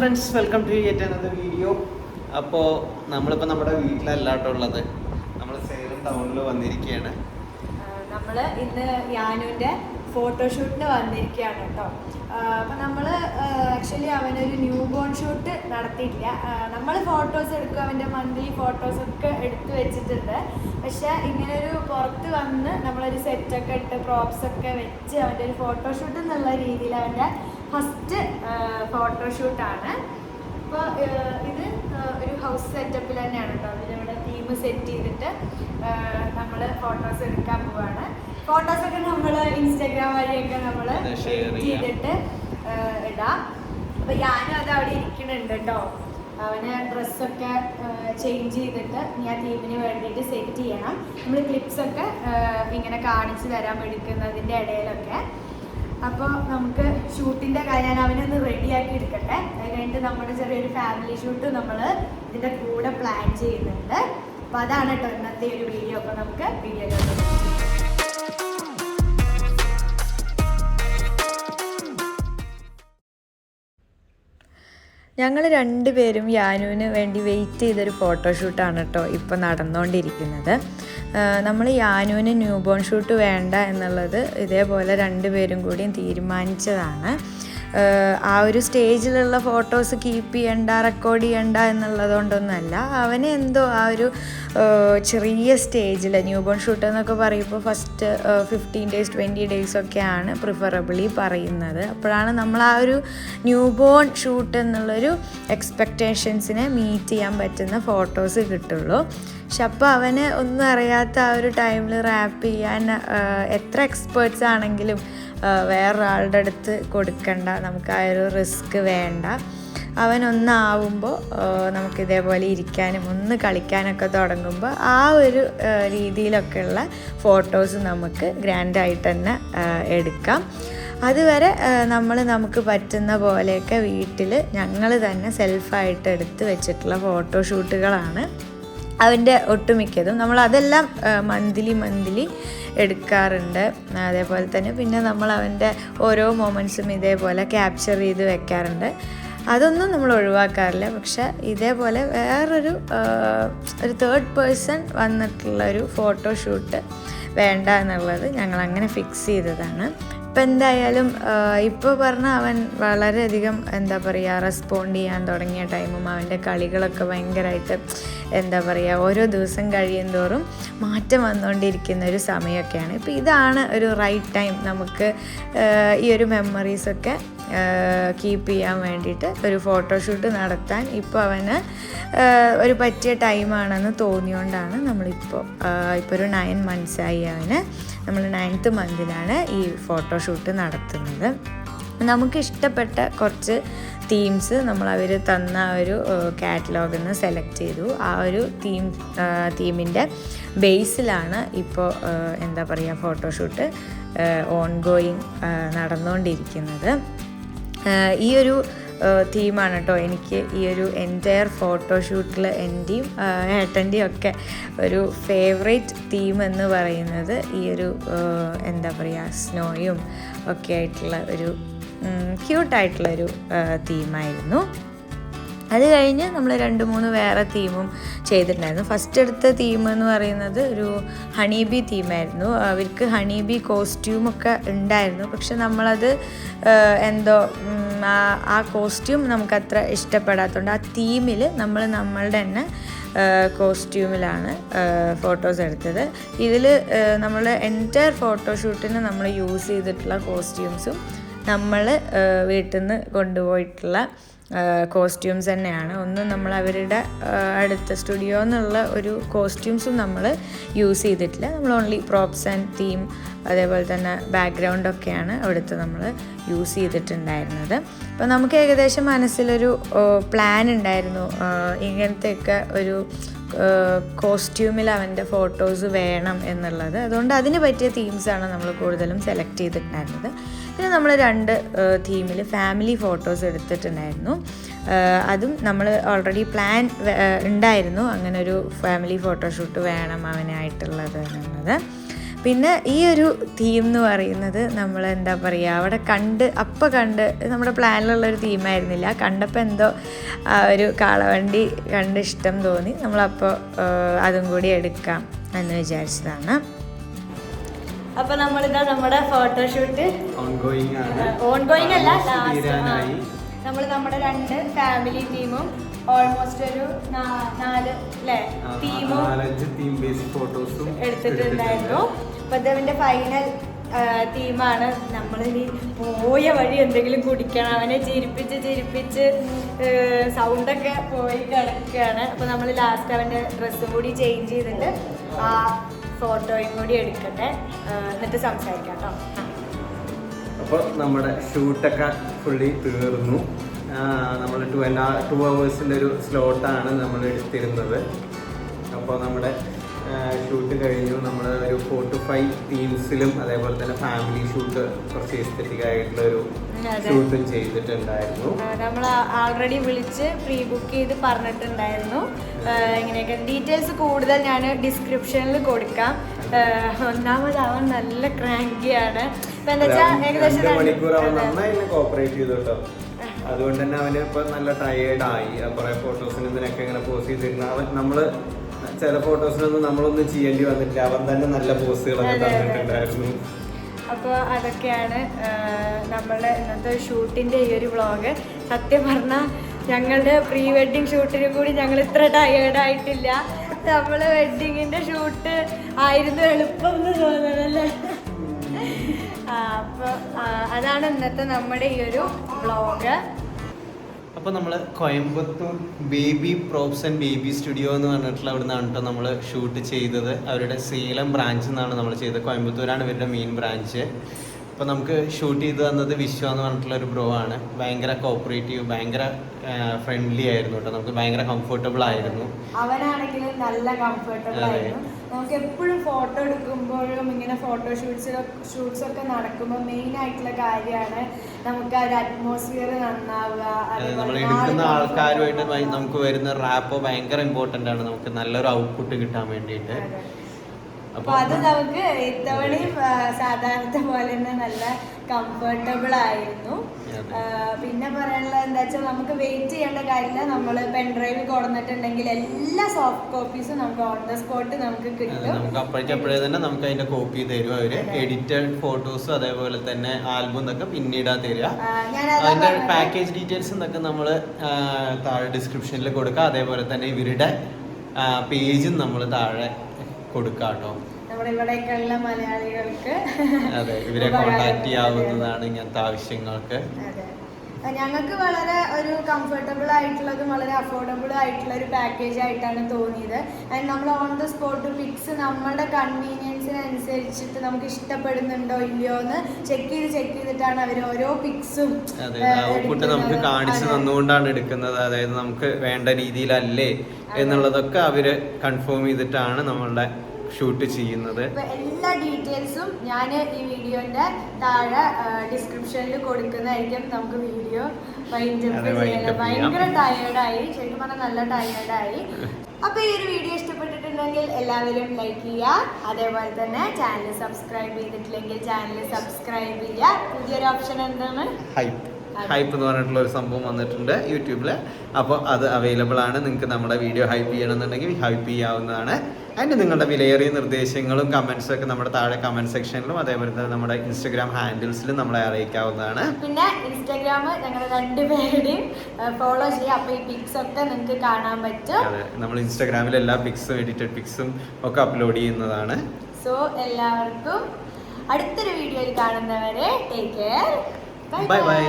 Friends, welcome to yet another video. അപ്പോൾ നമ്മളിപ്പോൾ നമ്മുടെ വീട്ടിലല്ലാട്ടുള്ളത്, നമ്മൾ സേലം ടൗണിൽ വന്നിരിക്കുകയാണ്. നമ്മൾ ഇന്ന് യാനുവിൻ്റെ ഫോട്ടോഷൂട്ടിന് വന്നിരിക്കുകയാണ് കേട്ടോ. അപ്പം നമ്മൾ ആക്ച്വലി അവനൊരു ന്യൂ ബോൺ ഷൂട്ട് നടത്തിയിട്ടില്ല. നമ്മൾ ഫോട്ടോസ് എടുക്കും, അവൻ്റെ മന്ത്ലി ഫോട്ടോസൊക്കെ എടുത്ത് വെച്ചിട്ടുണ്ട്. പക്ഷേ ഇങ്ങനൊരു പുറത്ത് വന്ന് നമ്മളൊരു സെറ്റൊക്കെ ഇട്ട് പ്രോപ്സൊക്കെ വെച്ച് അവൻ്റെ ഒരു ഫോട്ടോഷൂട്ട് എന്നുള്ള രീതിയിൽ അവൻ്റെ ഫസ്റ്റ് ഫോട്ടോഷൂട്ടാണ്. അപ്പോൾ ഇത് ഒരു ഹൗസ് സെറ്റപ്പിൽ തന്നെയാണ് കേട്ടോ. അതിലിവിടെ തീം സെറ്റ് ചെയ്തിട്ട് നമ്മൾ ഫോട്ടോസ് എടുക്കാൻ പോവാണ്. ഫോട്ടോസൊക്കെ നമ്മൾ ഇൻസ്റ്റാഗ്രാം വഴിയൊക്കെ നമ്മൾ ചെയ്തിട്ട് ഇടാം. അപ്പോൾ ഞാനും അത് അവിടെ ഇരിക്കുന്നുണ്ട് കേട്ടോ. അവന് ഡ്രസ്സൊക്കെ ചേഞ്ച് ചെയ്തിട്ട് ഞാൻ തീമിന് വേണ്ടിയിട്ട് സെറ്റ് ചെയ്യണം. നമ്മൾ ക്ലിപ്സൊക്കെ ഇങ്ങനെ കാണിച്ചു തരാൻ എടുക്കുന്നതിൻ്റെ ഇടയിലൊക്കെ. അപ്പോൾ നമുക്ക് ഷൂട്ടിൻ്റെ കാര്യം അവനൊന്ന് റെഡിയാക്കി എടുക്കട്ടെ. അത് കഴിഞ്ഞിട്ട് നമ്മുടെ ചെറിയൊരു ഫാമിലി ഷൂട്ട് നമ്മൾ ഇതിൻ്റെ കൂടെ പ്ലാൻ ചെയ്യുന്നുണ്ട്. അപ്പോൾ അതാണ് കേട്ടോ ഇന്നത്തെ ഒരു വീഡിയോ. അപ്പോൾ നമുക്ക് വീഡിയോയിലോട്ട് ഞങ്ങൾ രണ്ടുപേരും യാനുവിന് വേണ്ടി വെയിറ്റ് ചെയ്തൊരു ഫോട്ടോഷൂട്ടാണ് കേട്ടോ ഇപ്പോൾ നടന്നുകൊണ്ടിരിക്കുന്നത്. നമ്മൾ യാനുവിന് ന്യൂ ബോൺ ഷൂട്ട് വേണ്ട എന്നുള്ളത് ഇതേപോലെ രണ്ടുപേരും കൂടിയും തീരുമാനിച്ചതാണ്. ആ ഒരു സ്റ്റേജിലുള്ള ഫോട്ടോസ് കീപ്പ് ചെയ്യണ്ട, റെക്കോർഡ് ചെയ്യണ്ട എന്നുള്ളതുകൊണ്ടൊന്നുമല്ല. അവന് എന്തോ ആ ഒരു ചെറിയ സ്റ്റേജിൽ ന്യൂ ബോൺ ഷൂട്ട് എന്നൊക്കെ പറയുമ്പോൾ ഫസ്റ്റ് 15 days 20 days ഒക്കെയാണ് പ്രിഫറബിളി പറയുന്നത്. അപ്പോഴാണ് നമ്മൾ ആ ഒരു ന്യൂ ബോൺ ഷൂട്ട് എന്നുള്ളൊരു എക്സ്പെക്റ്റേഷൻസിനെ മീറ്റ് ചെയ്യാൻ പറ്റുന്ന ഫോട്ടോസ് കിട്ടുള്ളൂ. പക്ഷെ അപ്പോൾ അവന് ഒന്നും അറിയാത്ത ആ ഒരു ടൈമിൽ റാപ്പ് ചെയ്യാൻ എത്ര എക്സ്പേർട്സ് ആണെങ്കിലും വേറൊരാളുടെ അടുത്ത് കൊടുക്കണ്ട, നമുക്ക് ആ ഒരു റിസ്ക് വേണ്ട. അവനൊന്നാവുമ്പോൾ നമുക്കിതേപോലെ ഇരിക്കാനും ഒന്ന് കളിക്കാനൊക്കെ തുടങ്ങുമ്പോൾ ആ ഒരു രീതിയിലൊക്കെയുള്ള ഫോട്ടോസ് നമുക്ക് ഗ്രാൻഡായിട്ട് തന്നെ എടുക്കാം. അതുവരെ നമുക്ക് പറ്റുന്ന പോലെയൊക്കെ വീട്ടിൽ ഞങ്ങൾ തന്നെ സെൽഫായിട്ട് എടുത്ത് വെച്ചിട്ടുള്ള ഫോട്ടോഷൂട്ടുകളാണ് അവൻ്റെ ഒട്ടുമിക്കതും. നമ്മളതെല്ലാം മന്ത്ലി എടുക്കാറുണ്ട്. അതേപോലെ തന്നെ പിന്നെ നമ്മൾ അവൻ്റെ ഓരോ മൊമെൻറ്റ്സും ഇതേപോലെ ക്യാപ്ചർ ചെയ്ത് വെക്കാറുണ്ട്. അതൊന്നും നമ്മൾ ഒഴിവാക്കാറില്ല. പക്ഷെ ഇതേപോലെ വേറൊരു തേർഡ് പേഴ്സൺ വന്നിട്ടുള്ളൊരു ഫോട്ടോഷൂട്ട് വേണ്ട എന്നുള്ളത് ഞങ്ങളങ്ങനെ ഫിക്സ് ചെയ്തതാണ്. ഇപ്പം എന്തായാലും ഇപ്പോൾ പറഞ്ഞാൽ അവൻ വളരെയധികം റെസ്പോണ്ട് ചെയ്യാൻ തുടങ്ങിയ ടൈമും അവൻ്റെ കളികളൊക്കെ ഭയങ്കരമായിട്ട് ഓരോ ദിവസം കഴിയുന്തോറും മാറ്റം വന്നുകൊണ്ടിരിക്കുന്ന ഒരു സമയമൊക്കെയാണ്. ഇപ്പോൾ ഇതാണ് ഒരു റൈറ്റ് ടൈം നമുക്ക് ഈ ഒരു മെമ്മറീസൊക്കെ കീപ്പ് ചെയ്യാൻ വേണ്ടിയിട്ട് ഒരു ഫോട്ടോഷൂട്ട് നടത്താൻ ഇപ്പോൾ അവന് ഒരു പറ്റിയ ടൈമാണെന്ന് തോന്നിയോണ്ടാണ് നമ്മളിപ്പോൾ ഒരു 9 months ആയി അവന്. നമ്മൾ 9th month ഈ ഫോട്ടോഷൂട്ട് നടത്തുന്നത്. നമുക്കിഷ്ടപ്പെട്ട കുറച്ച് തീംസ് അവർ തന്ന ഒരു കാറ്റലോഗിൽ നിന്ന് സെലക്ട് ചെയ്തു. ആ ഒരു തീമിൻ്റെ ബേസിലാണ് ഇപ്പോൾ ഫോട്ടോഷൂട്ട് ഓൺഗോയിങ് നടന്നുകൊണ്ടിരിക്കുന്നത്. ഈ ഒരു തീമാണ് കേട്ടോ എനിക്ക് ഈ ഒരു എൻറ്റയർ ഫോട്ടോഷൂട്ടിൽ എൻ്റെയും ഏട്ടൻ്റെയും ഒക്കെ ഒരു ഫേവറേറ്റ് തീം എന്ന് പറയുന്നത് ഈ ഒരു സ്നോയും ഒക്കെ ആയിട്ടുള്ള ഒരു ക്യൂട്ടായിട്ടുള്ളൊരു തീമായിരുന്നു. അത് കഴിഞ്ഞ് നമ്മൾ 2-3 വേറെ തീമും ചെയ്തിട്ടുണ്ടായിരുന്നു. ഫസ്റ്റ് എടുത്ത തീം എന്ന് പറയുന്നത് ഒരു ഹണീബി തീമായിരുന്നു. അവർക്ക് ഹണീബി കോസ്റ്റ്യൂമൊക്കെ ഉണ്ടായിരുന്നു. പക്ഷെ നമ്മളത് ആ കോസ്റ്റ്യൂം നമുക്കത്ര ഇഷ്ടപ്പെടാത്തതുകൊണ്ട് ആ തീമിൽ നമ്മളുടെ തന്നെ കോസ്റ്റ്യൂമിലാണ് ഫോട്ടോസ് എടുത്തത്. ഇതിൽ നമ്മൾ എൻറ്റയർ ഫോട്ടോഷൂട്ടിന് നമ്മൾ യൂസ് ചെയ്തിട്ടുള്ള കോസ്റ്റ്യൂംസും നമ്മൾ വീട്ടിൽ നിന്ന് കൊണ്ടുപോയിട്ടുള്ള കോസ്റ്റ്യൂംസ് തന്നെയാണ്. ഒന്നും നമ്മൾ അവരുടെ അടുത്ത സ്റ്റുഡിയോ എന്നുള്ള ഒരു കോസ്റ്റ്യൂംസും നമ്മൾ യൂസ് ചെയ്തിട്ടില്ല. നമ്മൾ ഓൺലി പ്രോപ്സ് ആൻഡ് തീം അതേപോലെ തന്നെ ബാക്ക്ഗ്രൗണ്ടൊക്കെയാണ് അവിടുത്തെ നമ്മൾ യൂസ് ചെയ്തിട്ടുണ്ടായിരുന്നത്. അപ്പോൾ നമുക്ക് ഏകദേശം മനസ്സിലൊരു പ്ലാൻ ഉണ്ടായിരുന്നു ഇങ്ങനത്തെയൊക്കെ ഒരു കോസ്റ്റ്യൂമിൽ അവൻ്റെ ഫോട്ടോസ് വേണം എന്നുള്ളത്. അതുകൊണ്ട് അതിന് പറ്റിയ തീംസാണ് നമ്മൾ കൂടുതലും സെലക്ട് ചെയ്തിട്ടുണ്ടായിരുന്നത്. പിന്നെ നമ്മൾ 2 തീമിൽ ഫാമിലി ഫോട്ടോസ് എടുത്തിട്ടുണ്ടായിരുന്നു. അതും നമ്മൾ ഓൾറെഡി പ്ലാൻ ഉണ്ടായിരുന്നു അങ്ങനെ ഒരു ഫാമിലി ഫോട്ടോഷൂട്ട് വേണം അവനായിട്ടുള്ളത് എന്നുള്ളത്. പിന്നെ ഈ ഒരു തീം എന്ന് പറയുന്നത് നമ്മൾ എന്താ പറയുക അവിടെ കണ്ട് നമ്മുടെ പ്ലാനിലുള്ളൊരു തീമായിരുന്നില്ല. കണ്ടപ്പോൾ എന്തോ ആ ഒരു കാളവണ്ടി കണ്ട് ഇഷ്ടം തോന്നി. നമ്മളപ്പോൾ അതും കൂടി എടുക്കാം എന്ന് വിചാരിച്ചതാണ്. അപ്പോൾ നമ്മളിതാ നമ്മുടെ ഫോട്ടോഷൂട്ട് ഓൺഗോയിങ് അല്ല, നമ്മൾ നമ്മുടെ 2 ഫാമിലി ടീമും ഓൾമോസ്റ്റ് ഒരു 4 തീമും എടുത്തിട്ടുണ്ടായിരുന്നു. അപ്പോൾ ഇതിൻ്റെ ഫൈനൽ തീമാണ്. നമ്മളിനി പോയ വഴി എന്തെങ്കിലും കുടിക്കണം. അവനെ ചിരിപ്പിച്ച് സൗണ്ടൊക്കെ പോയി കിടക്കുകയാണ്. അപ്പോൾ നമ്മൾ ലാസ്റ്റ് അവൻ്റെ ഡ്രസ്സും കൂടി ചേഞ്ച് ചെയ്തിട്ട് ആ ഫോട്ടോയും കൂടി എടുക്കട്ടെ, എന്നിട്ട് സംസാരിക്കാം കേട്ടോ. അപ്പോൾ നമ്മുടെ ഷൂട്ടൊക്കെ ഫുള്ളി തീർന്നു. നമ്മൾ 2 hours ഒരു സ്ലോട്ടാണ് നമ്മൾ എടുത്തിരുന്നത്. അപ്പോൾ നമ്മുടെ ഷൂട്ട് കഴിഞ്ഞു. നമ്മൾ ഒരു 4 to 5 തീംസിലും അതേപോലെ തന്നെ ഫാമിലി ഷൂട്ട് കുറച്ച് എസ്തെറ്റിക് ആയിട്ടുള്ളൊരു ഷൂട്ടും ചെയ്തിട്ടുണ്ടായിരുന്നു. നമ്മൾ ആൾറെഡി വിളിച്ച് പ്രീ ബുക്ക് ചെയ്ത് പറഞ്ഞിട്ടുണ്ടായിരുന്നു. ഇങ്ങനെയൊക്കെ ഡീറ്റെയിൽസ് കൂടുതൽ ഞാൻ ഡിസ്ക്രിപ്ഷനിൽ കൊടുക്കാം. ഒന്നാമത് അവൻ നല്ല ക്രാങ്കിയാണ്. ഇപ്പം എന്താ വെച്ചാൽ ഏകദേശം 2 മണിക്കൂർ അവൻ നന്നായി കോപ്പറേറ്റ് ചെയ്തു കേട്ടോ. അതുകൊണ്ട് തന്നെ അവന് ഇപ്പം നല്ല ടയേർഡായി. കുറേ ഫോട്ടോസിന് ഇതിനൊക്കെ ഇങ്ങനെ പോസ്റ്റ് ചെയ്തിരുന്ന അവൻ ചില ഫോട്ടോസിനൊന്നും നമ്മളൊന്നും ചെയ്യേണ്ടി വന്നിട്ടില്ല. അവൻ തന്നെ നല്ല പോസ്റ്റുകളൊക്കെ തന്നിട്ടുണ്ടായിരുന്നു. അപ്പോൾ അതൊക്കെയാണ് നമ്മളുടെ ഇന്നത്തെ ഷൂട്ടിൻ്റെ ഈ ഒരു വ്ളോഗ്. സത്യം പറഞ്ഞാൽ ഞങ്ങളുടെ പ്രീ വെഡ്ഡിങ് ഷൂട്ടിനും കൂടി ഞങ്ങൾ ഇത്ര ടയേർഡായിട്ടില്ല. നമ്മൾ വെഡ്ഡിങ്ങിൻ്റെ ഷൂട്ട് ആയിരുന്നു എളുപ്പം എന്ന് തോന്നണല്ലേ. അപ്പോൾ അതാണ് ഇന്നത്തെ നമ്മുടെ ഈ ഒരു വ്ളോഗ്. അപ്പോൾ നമ്മൾ Coimbatore baby props and baby studio എന്ന് പറഞ്ഞിട്ടുള്ള അവിടെ നിന്നാണ് കേട്ടോ നമ്മൾ ഷൂട്ട് ചെയ്തത്. അവരുടെ സേലം ബ്രാഞ്ചിൽ നിന്നാണ് നമ്മൾ ചെയ്തത്. കോയമ്പത്തൂരാണ് ഇവരുടെ മെയിൻ ബ്രാഞ്ച്. അപ്പോൾ നമുക്ക് ഷൂട്ട് ചെയ്ത് തന്നത് വിശ്വ എന്ന് പറഞ്ഞിട്ടുള്ള ഒരു ബ്രോ ആണ്. ഭയങ്കര കോപ്പറേറ്റീവ്, ഭയങ്കര ഫ്രണ്ട്ലി ആയിരുന്നു കേട്ടോ. നമുക്ക് ഭയങ്കര കംഫർട്ടബിൾ ആയിരുന്നു. അവനാണെങ്കിലും നല്ല കംഫർട്ടബിൾ ആയിരുന്നു. നമുക്ക് എപ്പോഴും ഫോട്ടോ എടുക്കുമ്പോഴും ഇങ്ങനെ ഫോട്ടോ ഷൂട്ട്സ് ഒക്കെ നടക്കുമ്പോൾ മെയിൻ ആയിട്ടുള്ള കാര്യമാണ് നമുക്ക് ആ ഒരു അറ്റ്മോസ്ഫിയർ നന്നാവുക. നമ്മൾ എടുക്കുന്ന ആൾക്കാരുമായിട്ട് നമുക്ക് വരുന്ന റാപ്പോ ഭയങ്കര ഇമ്പോർട്ടൻ്റ് ആണ് നമുക്ക് നല്ലൊരു ഔട്ട്പുട്ട് കിട്ടാൻ വേണ്ടിയിട്ട്. അപ്പോൾ അത് നമുക്ക് ഇത്തവണയും സാധാരണത്തെ പോലെ തന്നെ നല്ല കംഫർട്ടബിൾ ആയിരുന്നു. പിന്നെ പറയാനുള്ളത് എന്താ വെച്ചാൽ നമുക്ക് വെയിറ്റ് ചെയ്യേണ്ട കാര്യമില്ല. നമ്മൾ പെൻഡ്രൈവ് കൊടുത്തിട്ടുണ്ടെങ്കിൽ എല്ലാ സോഫ്റ്റ് കോപ്പീസും നമുക്ക് ഓൺ ദ സ്പോട്ട് നമുക്ക് കിട്ടും. നമുക്ക് അപ്പോഴേക്കപ്പോഴേ തന്നെ നമുക്ക് അതിന്റെ കോപ്പി തരും അവര്. എഡിറ്റഡ് ഫോട്ടോസും അതേപോലെ തന്നെ ആൽബം എന്നൊക്കെ പിന്നീടാ തരിക. അതിന്റെ പാക്കേജ് ഡീറ്റെയിൽസ് എന്നൊക്കെ നമ്മൾ താഴെ ഡിസ്ക്രിപ്ഷനിൽ കൊടുക്കുക. അതേപോലെ തന്നെ ഇവരുടെ പേജും നമ്മൾ താഴെ കൊടുക്കാട്ടോ. നമ്മുടെ ഇവിടേക്കുള്ള മലയാളികൾക്ക് അതെ ഇവരെ കോൺടാക്ട് ചെയ്യാവുന്നതാണ് ഇങ്ങനത്തെ ആവശ്യങ്ങൾക്ക്. ഞങ്ങൾക്ക് വളരെ ഒരു കംഫർട്ടബിൾ ആയിട്ടുള്ളതും വളരെ അഫോർഡബിൾ ആയിട്ടുള്ള ഒരു പാക്കേജ് ആയിട്ടാണ് തോന്നിയത്. ആൻഡ് നമ്മൾ ഓൺ ദ സ്പോട്ട് പിക്സ് നമ്മുടെ കൺവീനിയൻസിനനുസരിച്ചിട്ട് നമുക്ക് ഇഷ്ടപ്പെടുന്നുണ്ടോ ഇല്ലയോ എന്ന് ചെക്ക് ചെയ്തിട്ടാണ് അവർ ഓരോ പിക്സും നമുക്ക് കാണിച്ചു തന്നുകൊണ്ടാണ് എടുക്കുന്നത്. അതായത് നമുക്ക് വേണ്ട രീതിയിലല്ലേ എന്നുള്ളതൊക്കെ അവര് കൺഫേം ചെയ്തിട്ടാണ് നമ്മളുടെ ഷൂട്ട് ചെയ്യുന്നത്. എല്ലാ ഡീറ്റെയിൽസും ഞാൻ ഈ വീഡിയോന്റെ താഴെ ഡിസ്ക്രിപ്ഷനിൽ കൊടുക്കുന്നതായിരിക്കും. നമുക്ക് വീഡിയോ ഭയങ്കര ടയേർഡായി, ശരിക്കും പറഞ്ഞാൽ നല്ല ടയേർഡായി. അപ്പൊ ഈ ഒരു വീഡിയോ ഇഷ്ടപ്പെട്ടിട്ടുണ്ടെങ്കിൽ എല്ലാവരും ലൈക്ക് ചെയ്യുക. അതേപോലെ തന്നെ ചാനൽ സബ്സ്ക്രൈബ് ചെയ്തിട്ടില്ലെങ്കിൽ ചാനൽ സബ്സ്ക്രൈബ് ചെയ്യുക. പുതിയൊരു ഓപ്ഷൻ എന്താണ്? ഹൈപ്പ് എന്ന് പറഞ്ഞിട്ടുള്ള ഒരു സംഭവം വന്നിട്ടുണ്ട് യൂട്യൂബിൽ. അപ്പോൾ അത് അവൈലബിൾ ആണ്. നിങ്ങൾക്ക് നമ്മുടെ വീഡിയോ ഹൈപ്പ് ചെയ്യണമെന്നുണ്ടെങ്കിൽ ഹൈപ്പ് ചെയ്യാവുന്നതാണ്. അതിൻ്റെ നിങ്ങളുടെ വിലയേറിയ നിർദ്ദേശങ്ങളും കമൻസും ഒക്കെ നമ്മുടെ താഴെ കമൻറ്റ് സെക്ഷനിലും അതേപോലെ തന്നെ നമ്മുടെ ഇൻസ്റ്റാഗ്രാം ഹാൻഡിൽസിലും നമ്മളെ അറിയിക്കാവുന്നതാണ്. പിന്നെ ഇൻസ്റ്റാഗ്രാം ഞങ്ങൾ 2 പേരുടെയും ഫോളോ ചെയ്യുക. അപ്പോൾ ഈ പിക്സ് ഒക്കെ നിങ്ങൾക്ക് കാണാൻ പറ്റും. അതെ, നമ്മൾ ഇൻസ്റ്റാഗ്രാമിൽ എല്ലാ പിക്സും എഡിറ്റഡ് പിക്സും ഒക്കെ അപ്ലോഡ് ചെയ്യുന്നതാണ്. സോ എല്ലാവർക്കും അടുത്തൊരു വീഡിയോയിൽ കാണുന്നവരെ ടേക്ക് കെയർ. Bye bye.